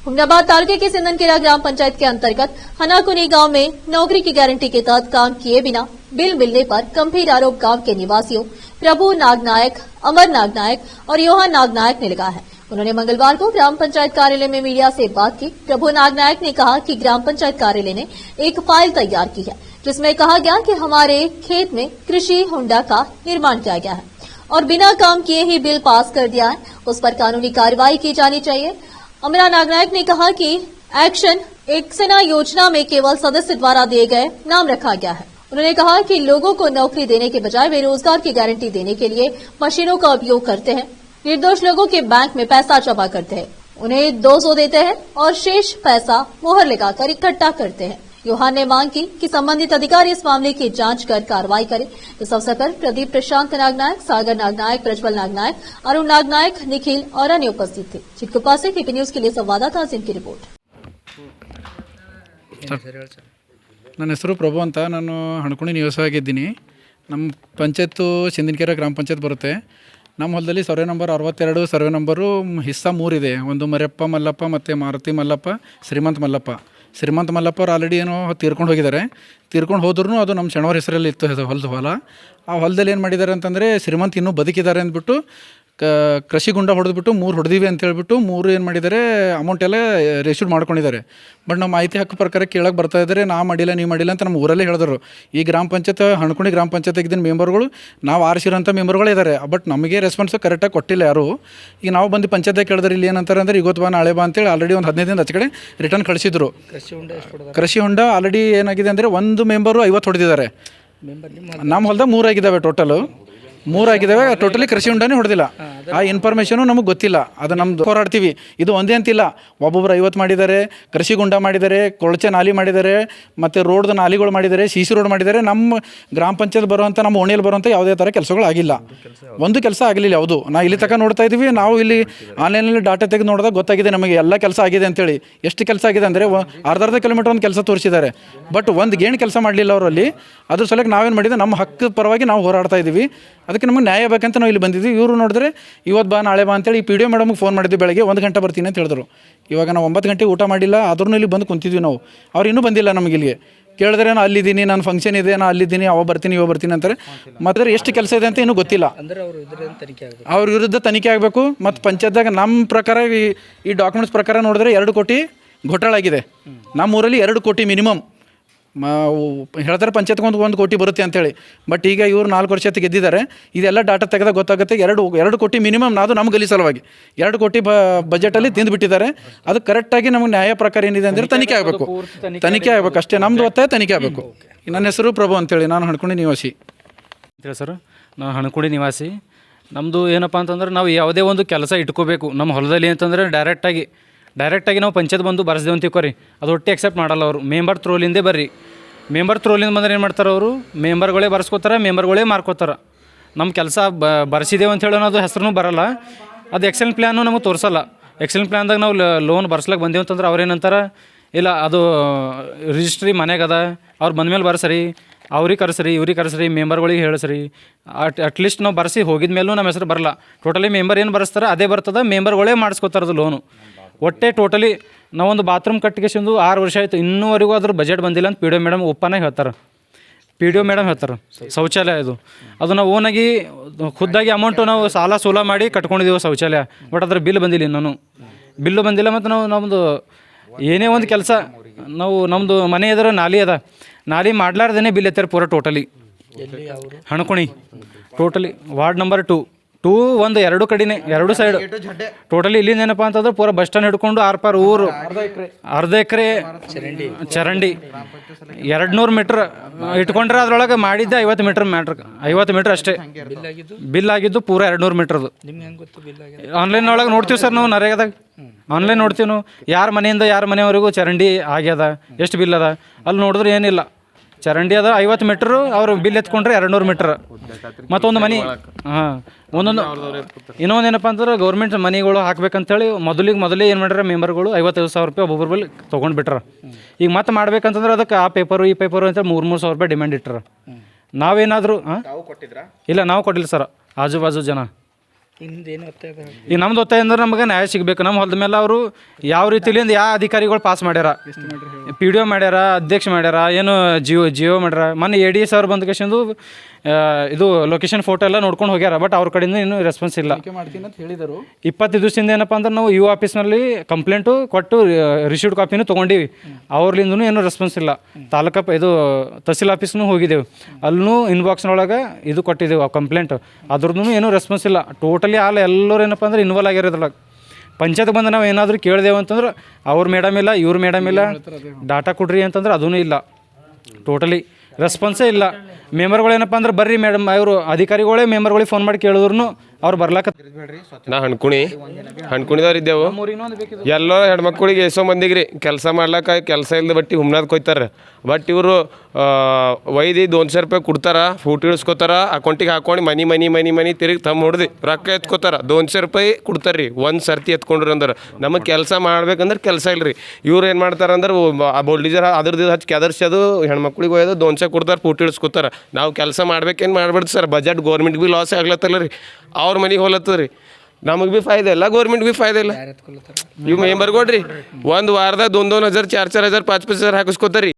हुमनाबाद तालुके के सिंदनकेरा ग्राम पंचायत के अंतर्गत हनाकुनी गांव में नौकरी की गारंटी के तहत काम किए बिना बिल मिलने पर गंभीर आरोप गांव के निवासियों प्रभु नागनायक, अमर नागनायक और योहान नागनायक ने लगाया है। उन्होंने मंगलवार को ग्राम पंचायत कार्यालय में मीडिया से बात की। प्रभु नागनायक ने कहा कि ग्राम पंचायत कार्यालय ने एक फाइल तैयार की है जिसमें कहा गया कि हमारे खेत में कृषि होंडा का निर्माण किया गया है और बिना काम किए ही बिल पास कर दिया है, उस पर कानूनी कार्रवाई की जानी चाहिए। अमरा नागनायक ने कहा कि एक्शन एक सेना योजना में केवल सदस्य द्वारा दिए गए नाम रखा गया है। उन्होंने कहा कि लोगों को नौकरी देने के बजाय बेरोजगार की गारंटी देने के लिए मशीनों का उपयोग करते हैं, निर्दोष लोगों के बैंक में पैसा जमा करते हैं, उन्हें 200 देते हैं और शेष पैसा मोहर लगाकर इकट्ठा करते हैं। योहान ने मांग की कि संबंधित अधिकारी इस मामले की जांच कर कार्रवाई करें। इस अवसर पर प्रदीप प्रशांत नागनायक, सागर नागनायक, प्रज्वल नागनायक, अरुण नागनायक, निखिल और अन्य उपस्थित थे। चिटकुप्पा से टीपी न्यूज के लिए संवाददाता अजीम की रिपोर्ट। ನನ್ನ ಹೆಸರು ಪ್ರಭು ಅಂತ, ನಾನು ಹಣಕುಣಿ ನಿವಾಸವಾಗಿದ್ದೀನಿ. ನಮ್ಮ ಪಂಚಾಯತ್ತು ಸಿಂದನಕೆರೆ ಗ್ರಾಮ ಪಂಚಾಯತ್ ಬರುತ್ತೆ. ನಮ್ಮ ಹೊಲದಲ್ಲಿ ಸರ್ವೆ ನಂಬರ್ 62 ಸರ್ವೆ ನಂಬರು ಹಿಸ್ಸಾ 3 ಇದೆ. ಒಂದು ಮರ್ಯಪ್ಪ ಮಲ್ಲಪ್ಪ ಮತ್ತು ಮಾರುತಿ ಮಲ್ಲಪ್ಪ, ಶ್ರೀಮಂತ ಮಲ್ಲಪ್ಪ ಅವ್ರು ಆಲ್ರೆಡಿ ಏನೋ ತೀರ್ಕೊಂಡು ಹೋಗಿದ್ದಾರೆ. ತೀರ್ಕೊಂಡು ಹೋದ್ರೂ ಅದು ನಮ್ಮ ಶೆಣವರ ಹೆಸರಲ್ಲಿ ಇತ್ತು ಹೊಲ. ಆ ಹೊಲದಲ್ಲಿ ಏನು ಮಾಡಿದ್ದಾರೆ ಅಂತಂದರೆ, ಶ್ರೀಮಂತ ಇನ್ನೂ ಬದುಕಿದ್ದಾರೆ ಅಂದ್ಬಿಟ್ಟು ಕೃಷಿ ಗುಂಡ ಹೊಡೆದ್ಬಿಟ್ಟು 3 ಹೊಡೆದಿವಿ ಅಂತ ಹೇಳ್ಬಿಟ್ಟು 3 ಏನು ಮಾಡಿದ್ದಾರೆ, ಅಮೌಂಟ್ ಎಲ್ಲ ರಿಸೀವ್ ಮಾಡ್ಕೊಂಡಿದ್ದಾರೆ. ಬಟ್ ನಮ್ಮ ಮಾಹಿತಿ ಹಕ್ಕು ಪ್ರಕಾರ ಕೇಳಕ್ಕೆ ಬರ್ತಾ ಇದ್ದಾರೆ, ನಾ ಮಾಡಿಲ್ಲ ನೀವು ಮಾಡಿಲ್ಲ ಅಂತ ನಮ್ಮ ಊರಲ್ಲೇ ಹೇಳಿದ್ರು. ಈ ಗ್ರಾಮ ಪಂಚಾಯತ್ ಹಣಕುಣಿ ಗ್ರಾಮ ಪಂಚಾಯತ್ ಇದ್ದಿನ ಮೆಂಬರ್ಗಳು ನಾವು ಆರಿಸಿರೋಂಥ ಮೆಂಬರ್ಗಳು ಇದ್ದಾರೆ. ಬಟ್ ನಮಗೆ ರೆಸ್ಪಾನ್ಸ್ ಕರೆಕ್ಟಾಗಿ ಕೊಟ್ಟಿಲ್ಲ ಯಾರು. ಈಗ ನಾವು ಬಂದು ಪಂಚಾಯತ್ಗೆ ಕೇಳಿದ್ರೆ ಇಲ್ಲಿ ಏನಂತಾರೆ ಅಂದರೆ, ಇವತ್ತು ಬಾ ನಾಳೆ ಬಾ ಅಂತೇಳಿ ಆಲ್ರೆಡಿ ಒಂದು 15 ದಿನದ ಆಚೆ ಕಡೆ ರಿಟರ್ನ್ ಕಳಿಸಿದ್ರು. ಕೃಷಿ ಹೊಂಡ ಆಲ್ರೆಡಿ ಏನಾಗಿದೆ ಅಂದರೆ, ಒಂದು ಮೆಂಬರು 50 ಹೊಡೆದಿದ್ದಾರೆ. ನಮ್ಮ ಹೊಲದಾಗ 3 ಆಗಿದ್ದಾವೆ, ಟೋಟಲು 3 ಆಗಿದ್ದಾವೆ. ಟೋಟಲಿ ಕೃಷಿ ಹೊಂಡನೇ ಹೊಡೆದಿಲ್ಲ. ಆ ಇನ್ಫಾರ್ಮೇಷನು ನಮಗೆ ಗೊತ್ತಿಲ್ಲ. ಅದು ನಮ್ದು ಹೋರಾಡ್ತೀವಿ. ಇದು ಒಂದೇ ಅಂತಿಲ್ಲ, ಒಬ್ಬೊಬ್ಬರು 50 ಮಾಡಿದ್ದಾರೆ, ಕೃಷಿ ಗುಂಡ ಮಾಡಿದ್ದಾರೆ, ಕೊಳಚೆ ನಾಲಿ ಮಾಡಿದ್ದಾರೆ, ಮತ್ತು ರೋಡ್ದು ನಾಲಿಗಳು ಮಾಡಿದ್ದಾರೆ, ಸಿ ರೋಡ್ ಮಾಡಿದ್ದಾರೆ. ನಮ್ಮ ಗ್ರಾಮ ಪಂಚಾಯತ್ ಬರುವಂಥ, ನಮ್ಮ ಓಣಿಯಲ್ಲಿ ಬರುವಂಥ ಯಾವುದೇ ಥರ ಕೆಲಸಗಳು ಆಗಿಲ್ಲ. ಒಂದು ಕೆಲಸ ಆಗಲಿಲ್ಲ ಯಾವುದು. ನಾವು ಇಲ್ಲಿ ತನಕ ನೋಡ್ತಾ ಇದ್ದೀವಿ. ನಾವು ಇಲ್ಲಿ ಆನ್ಲೈನಲ್ಲಿ ಡಾಟಾ ತೆಗೆದು ನೋಡಿದಾಗ ಗೊತ್ತಾಗಿದೆ ನಮಗೆ ಎಲ್ಲ ಕೆಲಸ ಆಗಿದೆ ಅಂತೇಳಿ. ಎಷ್ಟು ಕೆಲಸ ಆಗಿದೆ ಅಂದರೆ, ಅರ್ಧ ಕಿಲೋಮೀಟರ್ ಒಂದು ಕೆಲಸ ತೋರಿಸಿದ್ದಾರೆ. ಬಟ್ ಒಂದು ಗೇಣು ಕೆಲಸ ಮಾಡಲಿಲ್ಲ ಅವರಲ್ಲಿ. ಅದ್ರ ಸಲಕ್ಕೆ ನಾವೇನು ಮಾಡಿದ್ವಿ, ನಮ್ಮ ಹಕ್ಕು ಪರವಾಗಿ ನಾವು ಹೋರಾಡ್ತಾ ಇದ್ದೀವಿ. ಅದಕ್ಕೆ ನಮಗೆ ನ್ಯಾಯ ಬೇಕಂತ ನಾವು ಇಲ್ಲಿ ಬಂದಿದ್ವಿ. ಇವರು ನೋಡಿದ್ರೆ ಇವತ್ತು ಬಾ ನಾಳೆ ಬಾ ಅಂತೇಳಿ ಪಿ ಡಿ ಒ ಮೇಡಮ್ಗೆ ಫೋನ್ ಮಾಡಿದ್ವಿ. ಬೆಳಗ್ಗೆ 1 ಗಂಟೆ ಬರ್ತೀನಿ ಅಂತ ಹೇಳಿದ್ರು. ಇವಾಗ ನಾವು 9 ಗಂಟೆಗೆ ಊಟ ಮಾಡಿಲ್ಲ, ಆದ್ರೂ ಇಲ್ಲಿ ಬಂದು ಕುಂತಿದ್ವಿ ನಾವು. ಅವ್ರು ಇನ್ನೂ ಬಂದಿಲ್ಲ ನಮಗೆ. ಇಲ್ಲಿಗೆ ಕೇಳಿದ್ರೆ ನಾನು ಅಲ್ಲಿದ್ದೀನಿ, ನಾನು ಫಂಕ್ಷನ್ ಇದೆ, ನಾನು ಅಲ್ಲಿದ್ದೀನಿ, ಅವ ಬರ್ತೀನಿ ಇವ ಬರ್ತೀನಿ ಅಂತಾರೆ. ಮತ್ತು ಎಷ್ಟು ಕೆಲಸ ಇದೆ ಅಂತ ಇನ್ನೂ ಗೊತ್ತಿಲ್ಲ. ಅವ್ರ ವಿರುದ್ಧ ತನಿಖೆ ಆಗಬೇಕು. ಮತ್ತು ಪಂಚಾಯತ್ದಾಗ ನಮ್ಮ ಪ್ರಕಾರ ಈ ಡಾಕ್ಯುಮೆಂಟ್ಸ್ ಪ್ರಕಾರ ನೋಡಿದ್ರೆ 2 ಕೋಟಿ ಘೋಟಾಳ ಆಗಿದೆ. ನಮ್ಮ ಊರಲ್ಲಿ 2 ಕೋಟಿ ಮಿನಿಮಮ್ ಹೇಳ್ತಾರೆ. ಪಂಚಾಯತ್ಗೆ 1 ಕೋಟಿ ಬರುತ್ತೆ ಅಂತೇಳಿ. ಬಟ್ ಈಗ ಇವರು 4 ವರ್ಷ ಗೆದ್ದಿದ್ದಾರೆ. ಇದೆಲ್ಲ ಡಾಟಾ ತೆಗೆದಾಗ ಗೊತ್ತಾಗುತ್ತೆ 2 ಕೋಟಿ ಮಿನಿಮಮ್. ಅದು ನಮ್ಮ ಗಲಿ ಸಲುವಾಗಿ 2 ಕೋಟಿ ಬಜೆಟಲ್ಲಿ ತಿಂದುಬಿಟ್ಟಿದ್ದಾರೆ. ಅದು ಕರೆಕ್ಟಾಗಿ ನಮಗೆ ನ್ಯಾಯ ಪ್ರಕಾರ ಏನಿದೆ ಅಂದರೆ ತನಿಖೆ ಆಗಬೇಕು. ತನಿಖೆ ಆಗಬೇಕು ಅಷ್ಟೇ. ನಮ್ಮದು ಒತ್ತಾಯ ತನಿಖೆ ಆಗಬೇಕು. ನನ್ನ ಹೆಸರು ಪ್ರಭು ಅಂತೇಳಿ, ನಾನು ಹಣಕುಣಿ ನಿವಾಸಿ ಅಂತೇಳಿ ಸರ್. ನಾನು ಹಣಕುಣಿ ನಿವಾಸಿ. ನಮ್ಮದು ಏನಪ್ಪ ಅಂತಂದ್ರೆ, ನಾವು ಯಾವುದೇ ಒಂದು ಕೆಲಸ ಇಟ್ಕೋಬೇಕು ನಮ್ಮ ಹೊಲದಲ್ಲಿ ಅಂತಂದರೆ ಡೈರೆಕ್ಟಾಗಿ ನಾವು ಪಂಚಾಯತ್ ಬಂದು ಬರ್ಸ್ದೇವು ಅಂತ ತಿಳ್ಕೊರಿ, ಅದು ಒಟ್ಟು ಎಕ್ಸೆಪ್ಟ್ ಮಾಡಲ್ಲ ಅವರು. ಮೆಂಬರ್ ಥ್ರೋಲಿಂದೇ ಬರ್ರಿ. ಮೆಂಬರ್ ಥ್ರೋಲಿಂದ ಬಂದ್ರೆ ಏನು ಮಾಡ್ತಾರೆ ಅವರು, ಮೆಂಬರ್ಗಳೇ ಬರ್ಸ್ಕೋತಾರೆ, ಮೆಂಬರ್ಗಳೇ ಮಾರ್ಕೋತಾರೆ. ನಮ್ಮ ಕೆಲಸ ಬರ್ಸಿದ್ದೇವೆ ಅಂತ ಹೇಳೋ ಅದು ಹೆಸರು ಬರಲ್ಲ. ಅದು ಎಕ್ಸೆಲ್ ಪ್ಲ್ಯಾನು ನಮಗೆ ತೋರಿಸಲ್ಲ. ಎಕ್ಸೆಲ್ ಪ್ಲ್ಯಾನ್ದಾಗ ನಾವು ಲೋನ್ ಬರ್ಸ್ಲಕ್ಕೆ ಬಂದೇವು ಅಂತಂದ್ರೆ ಅವ್ರೇನಂತಾರೆ, ಇಲ್ಲ ಅದು ರಿಜಿಸ್ಟ್ರಿ ಮನೆಗದ, ಅವ್ರು ಬಂದಮೇಲೆ ಬರ್ಸರಿ, ಅವ್ರಿಗೆ ಕರೆಸ್ರಿ, ಇವ್ರಿಗೆ ಕರೆಸ್ರಿ, ಮೆಂಬರ್ಗಳಿಗೆ ಹೇಳಿಸ್ರಿ. ಅಟ್ಲೀಸ್ಟ್ ನಾವು ಬರ್ಸಿ ಹೋಗಿದ ಮೇಲೂ ನಮ್ಮ ಹೆಸರು ಬರಲ್ಲ. ಟೋಟಲಿ ಮೆಂಬರ್ ಏನು ಬರ್ಸ್ತಾರೆ ಅದೇ ಬರ್ತದೆ. ಮೆಂಬರ್ಗಳೇ ಮಾಡಿಸ್ಕೋತಾರದು ಲೋನು. ಒಟ್ಟೆ ಟೋಟಲಿ ನಾವೊಂದು ಬಾತ್ರೂಮ್ ಕಟ್ಟಿಗೆಸಿಂದು 6 ವರ್ಷ ಆಯಿತು, ಇನ್ನೂವರೆಗೂ ಅದ್ರ ಬಜೆಟ್ ಬಂದಿಲ್ಲ ಅಂತ ಪಿ ಡಿ ಒ ಮೇಡಮ್ ಒಪ್ಪನೇ ಹೇಳ್ತಾರೆ. ಪಿ ಡಿ ಒ ಮೇಡಮ್ ಹೇಳ್ತಾರೆ ಶೌಚಾಲಯ ಅದು ನಾವು ಓನಾಗಿ ಖುದ್ದಾಗಿ ಅಮೌಂಟು ನಾವು ಸಾಲ ಸೂಲ ಮಾಡಿ ಕಟ್ಕೊಂಡಿದ್ದೀವಿ ಶೌಚಾಲಯ. ಬಟ್ ಅದ್ರ ಬಿಲ್ ಬಂದಿಲ್ಲ, ಇನ್ನೂ ಬಿಲ್ಲು ಬಂದಿಲ್ಲ. ಮತ್ತು ನಾವು ನಮ್ಮದು ಏನೇ ಒಂದು ಕೆಲಸ, ನಮ್ಮದು ಮನೆ ಎದುರು ನಾಲಿ ಅದ, ನಾಲಿ ಮಾಡ್ಲಾರ್ದೇ ಬಿಲ್ ಎತ್ತಾರೆ ಪೂರ ಟೋಟಲಿ. ಹಣಕುಣಿ ಟೋಟಲಿ ವಾರ್ಡ್ ನಂಬರ್ 2 ಒಂದು 2 ಕಡೆನೇ 2 ಸೈಡ್ ಟೋಟಲಿ. ಇಲ್ಲಿಂದ ಏನಪ್ಪ ಅಂತಂದ್ರೆ ಪೂರ ಬಸ್ ಸ್ಟ್ಯಾಂಡ್ ಹಿಡ್ಕೊಂಡು ಆರ್ಪಾರ್ ಊರು ಅರ್ಧ ಎಕರೆ ಚರಂಡಿ 200 ಮೀಟ್ರ್ ಇಟ್ಕೊಂಡ್ರೆ ಅದ್ರೊಳಗೆ ಮಾಡಿದ್ದೆ 50 ಮೀಟ್ರ್ ಅಷ್ಟೇ. ಬಿಲ್ ಆಗಿದ್ದು ಪೂರ 200 ಮೀಟ್ರದು. ಆನ್ಲೈನ್ ಒಳಗೆ ನೋಡ್ತೀವಿ ಸರ್ ನಾವು, ನರೇಗಾದಾಗ ಆನ್ಲೈನ್ ನೋಡ್ತೀವಿ ನಾವು. ಯಾರ ಮನೆಯಿಂದ ಯಾರ ಮನೆಯವರೆಗೂ ಚರಂಡಿ ಆಗ್ಯದ, ಎಷ್ಟು ಬಿಲ್ ಅದ ಅಲ್ಲಿ ನೋಡಿದ್ರೆ ಏನಿಲ್ಲ. ಚರಂಡಿ ಅದ 50 ಮೀಟ್ರು, ಅವರು ಬಿಲ್ ಎತ್ಕೊಂಡ್ರೆ 200 ಮೀಟ್ರ್. ಮತ್ತೊಂದು ಮನೆ ಇನ್ನೊಂದು ಏನಪ್ಪ ಅಂತಂದ್ರೆ, ಗೌರ್ಮೆಂಟ್ ಮನೆಗಳು ಹಾಕ್ಬೇಕಂತೇಳಿ ಮೊದಲೇ ಏನು ಮಾಡ್ಯಾರ ಮೆಂಬರ್ಗಳು 55,000 ರೂಪಾಯಿ ಒಬ್ಬೊಬ್ಬರ ಬಿಲ್ ತೊಗೊಂಡು ಬಿಟ್ರ. ಈಗ ಮತ್ತೆ ಮಾಡ್ಬೇಕಂತಂದ್ರೆ ಅದಕ್ಕೆ ಆ ಪೇಪರು ಈ ಪೇಪರು ಅಂತ 3,000 ರೂಪಾಯಿ ಡಿಮ್ಯಾಂಡ್ ಇಟ್ಟರ. ನಾವೇನಾದರೂ ಇಲ್ಲ, ನಾವು ಕೊಟ್ಟಿಲ್ಲ ಸರ್. ಆಜು ಬಾಜು ಜನ ಈಗ ನಮ್ದು ಒತ್ತಾಯ ಅಂದ್ರೆ ನಮಗೆ ನ್ಯಾಯ ಸಿಗಬೇಕು. ನಮ್ಮ ಹೊಲದ ಮೇಲೆ ಅವರು ಯಾವ ರೀತಿಲಿಂದ ಯಾವ ಅಧಿಕಾರಿಗಳು ಪಾಸ್ ಮಾಡ್ಯಾರ, ಪಿ ಡಿ ಒ ಮಾಡ್ಯಾರ, ಅಧ್ಯಕ್ಷ ಮಾಡ್ಯಾರ, ಏನು ಜಿಯೋ ಮಾಡ್ಯಾರ. ಮೊನ್ನೆ ಎ ಡಿ ಎಸ್ ಅವ್ರು ಬಂದ ಕೇಶಂದು ಇದು ಲೊಕೇಶನ್ ಫೋಟೋ ಎಲ್ಲ ನೋಡ್ಕೊಂಡು ಹೋಗ್ಯಾರ. ಬಟ್ ಅವ್ರ ಕಡೆಯಿಂದ ಇನ್ನೂ ರೆಸ್ಪಾನ್ಸ್ ಇಲ್ಲ. ಮಾಡ್ತೀನಿ ಅಂತ ಹೇಳಿದರು. 20 ದಿವಸದಿಂದ ಏನಪ್ಪ ಅಂದ್ರೆ ನಾವು ಯು ಆಫೀಸ್ನಲ್ಲಿ ಕಂಪ್ಲೇಂಟು ಕೊಟ್ಟು ರಿಸೀವ್ಡ್ ಕಾಪಿನೂ ತೊಗೊಂಡಿವಿ. ಅವ್ರಲಿಂದನೂ ಏನೂ ರೆಸ್ಪಾನ್ಸ್ ಇಲ್ಲ. ಇದು ತಹಸೀಲ್ ಆಫೀಸ್ನೂ ಹೋಗಿದ್ದೆವು, ಅಲ್ಲೂ ಇನ್ಬಾಕ್ಸ್ನೊಳಗೆ ಇದು ಕೊಟ್ಟಿದ್ದೆವು ಕಂಪ್ಲೇಂಟ್. ಅದ್ರದ್ದು ಏನೂ ರೆಸ್ಪಾನ್ಸ್ ಇಲ್ಲ. ಟೋಟಲಿ ಎಲ್ಲರೂ ಏನಪ್ಪ ಅಂದ್ರೆ ಇನ್ವಾಲ್ವ್ ಆಗಿರೋದ್ರೊಳಗೆ. ಪಂಚಾಯತ್ ಬಂದು ನಾವು ಏನಾದರೂ ಕೇಳಿದೆವು ಅಂತಂದ್ರೆ ಅವ್ರ ಮೇಡಮ್ ಇಲ್ಲ, ಇವ್ರ ಮೇಡಮ್ ಇಲ್ಲ, ಡಾಟಾ ಕೊಡ್ರಿ ಅಂತಂದ್ರೆ ಅದೂ ಇಲ್ಲ. ಟೋಟಲಿ ರೆಸ್ಪಾನ್ಸೇ ಇಲ್ಲ. ಮೆಂಬರ್ಗಳು ಏನಪ್ಪ ಅಂದ್ರೆ ಬರ್ರಿ ಮೇಡಮ್, ಅವರು ಅಧಿಕಾರಿಗಳೇ ಮೆಂಬರ್ಗಳಿಗೆ ಫೋನ್ ಮಾಡಿ ಕೇಳಿದ್ರು ಅವ್ರು ಬರ್ಲಾಕ. ನಾ ಹಣ್ಕುಣಿದವ್ರು ಇದ್ದೆವು. ಎಲ್ಲೋ ಹೆಣ್ಮಕ್ಳಿಗೆ ಎಷ್ಟೋ ಮಂದಿಗೆ ರೀ ಕೆಲಸ ಮಾಡ್ಲಾಕ ಕೆಲಸ ಇಲ್ಲದ ಬಟ್ಟಿ ಹುಮ್ನಾದ್ ಕೊಯ್ತಾರೆ. ಬಟ್ ಇವರು ಒಯ್ದು 200 ರೂಪಾಯಿ ಕೊಡ್ತಾರ, ಫೋಟೋ ಇಳಿಸ್ಕೋತಾರ, ಅಕೌಂಟಿಗೆ ಹಾಕೊಂಡು ಮನಿ ತಿರುಗಿ ತಮ್ಮ ಹೊಡ್ದು ರೊಕ್ಕ ಎತ್ಕೋತಾರ. 200 ರೂಪಾಯಿ ಕೊಡ್ತಾರೆ ರೀ ಒಂದು ಸರ್ತಿ ಎತ್ಕೊಂಡ್ರಿ ಅಂದ್ರೆ. ನಮಗೆ ಕೆಲಸ ಮಾಡ್ಬೇಕಂದ್ರೆ ಕೆಲಸ ಇಲ್ಲ ರೀ. ಇವ್ರು ಏನು ಮಾಡ್ತಾರೆ ಅಂದ್ರೆ ಬೋಲ್ಡೀಜರ್ ಅದ್ರದ್ದು ಹಚ್ಚಿ ಕೆದರ್ಸಿ ಅದು ಹೆಣ್ಮಕ್ಳಿಗೆ ಒಯ್ದು 200 ಕೊಡ್ತಾರೆ, ಫೋಟೋ ಇಳಿಸ್ಕೋತಾರೆ. ನಾವು ಕೆಲಸ ಮಾಡ್ಬೇಕೇನು ಮಾಡ್ಬಿಡ್ತು ಸರ್. ಬಜೆಟ್ ಗೌರ್ಮೆಂಟ್ ಬಿ ಲಾಸ್ ಆಗ್ಲತ್ತಲ್ಲ ರೀ. ಅವ್ರ ಮನೆಗೆ ಹೋಲತ್ತದ ರೀ. ನಮಗೆ ಭೀ ಫಾಯ್ದೆ ಇಲ್ಲ, ಗೌರ್ಮೆಂಟ್ ಭೀ ಫಾಯ್ದೆ ಇಲ್ಲ. ಇವು ಮೆಂಬರ್ಗೊಡ್ರಿ ಒಂದು ವಾರದಾಗ 2,000 4,000 5,000 ಹಾಕಿಸ್ಕೋತಾರೆ ರೀ.